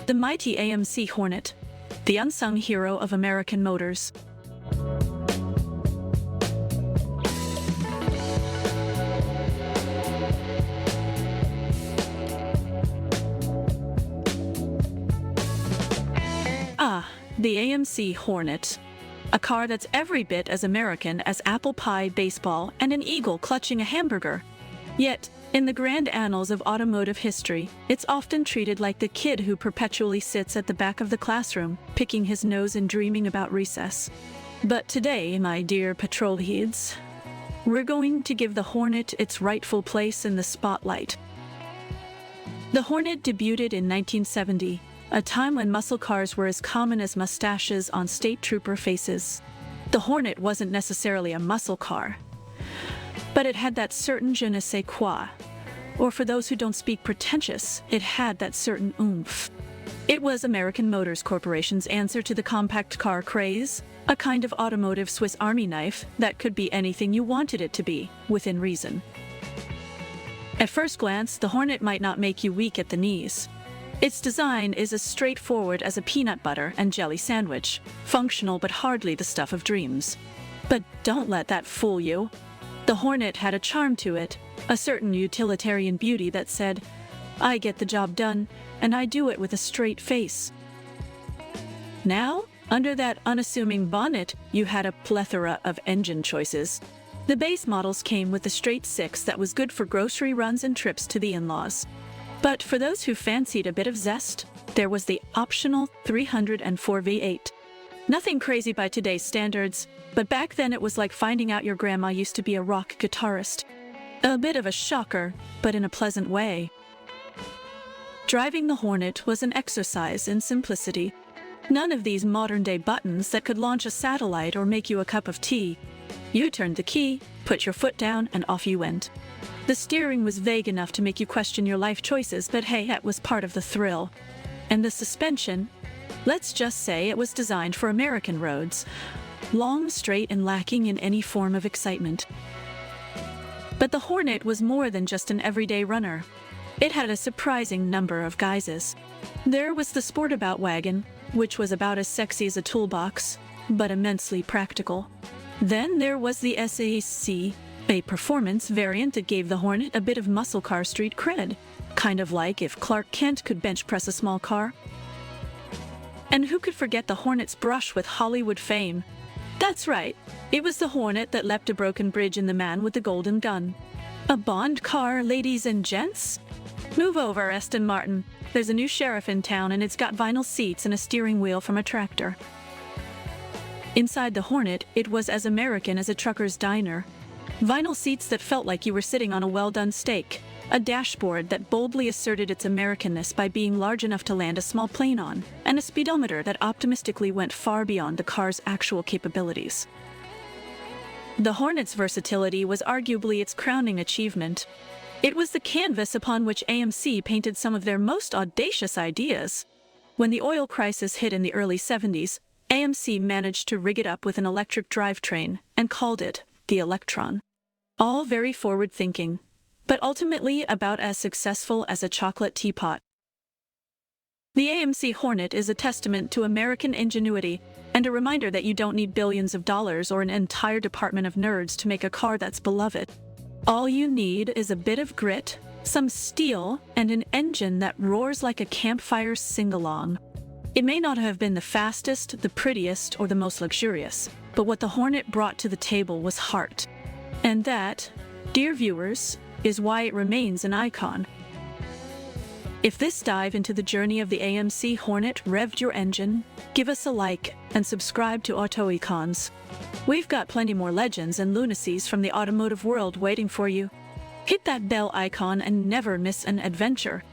The mighty AMC Hornet, the unsung hero of American motors. The AMC Hornet. A car that's every bit as American as apple pie, baseball, and an eagle clutching a hamburger. Yet, in the grand annals of automotive history, it's often treated like the kid who perpetually sits at the back of the classroom, picking his nose and dreaming about recess. But today, my dear petrolheads, we're going to give the Hornet its rightful place in the spotlight. The Hornet debuted in 1970, a time when muscle cars were as common as mustaches on state trooper faces. The Hornet wasn't necessarily a muscle car, but it had that certain je ne sais quoi. Or for those who don't speak pretentious, it had that certain oomph. It was American Motors Corporation's answer to the compact car craze, a kind of automotive Swiss Army knife that could be anything you wanted it to be, within reason. At first glance, the Hornet might not make you weak at the knees. Its design is as straightforward as a peanut butter and jelly sandwich, functional but hardly the stuff of dreams. But don't let that fool you. The Hornet had a charm to it, a certain utilitarian beauty that said, "I get the job done, and I do it with a straight face." Now, under that unassuming bonnet, you had a plethora of engine choices. The base models came with the straight six that was good for grocery runs and trips to the in-laws. But for those who fancied a bit of zest, there was the optional 304 V8. Nothing crazy by today's standards, but back then it was like finding out your grandma used to be a rock guitarist. A bit of a shocker, but in a pleasant way. Driving the Hornet was an exercise in simplicity. None of these modern-day buttons that could launch a satellite or make you a cup of tea. You turned the key, put your foot down, and off you went. The steering was vague enough to make you question your life choices, but hey, that was part of the thrill. And the suspension, let's just say it was designed for American roads. Long, straight, and lacking in any form of excitement. But the Hornet was more than just an everyday runner. It had a surprising number of guises. There was the Sportabout wagon, which was about as sexy as a toolbox, but immensely practical. Then there was the SAC, a performance variant that gave the Hornet a bit of muscle car street cred, kind of like if Clark Kent could bench press a small car. And who could forget the Hornet's brush with Hollywood fame? That's right, it was the Hornet that leapt a broken bridge in The Man with the Golden Gun. A Bond car, ladies and gents? Move over, Aston Martin. There's a new sheriff in town and it's got vinyl seats and a steering wheel from a tractor. Inside the Hornet, it was as American as a trucker's diner. Vinyl seats that felt like you were sitting on a well-done steak. A dashboard that boldly asserted its Americanness by being large enough to land a small plane on, and a speedometer that optimistically went far beyond the car's actual capabilities. The Hornet's versatility was arguably its crowning achievement. It was the canvas upon which AMC painted some of their most audacious ideas. When the oil crisis hit in the early 70s, AMC managed to rig it up with an electric drivetrain and called it the Electron. All very forward-thinking, but ultimately about as successful as a chocolate teapot. The AMC Hornet is a testament to American ingenuity and a reminder that you don't need billions of dollars or an entire department of nerds to make a car that's beloved. All you need is a bit of grit, some steel, and an engine that roars like a campfire sing-along. It may not have been the fastest, the prettiest, or the most luxurious, but what the Hornet brought to the table was heart. And that, dear viewers, is why it remains an icon. If this dive into the journey of the AMC Hornet revved your engine, give us a like and subscribe to Autoicons. We've got plenty more legends and lunacies from the automotive world waiting for you. Hit that bell icon and never miss an adventure.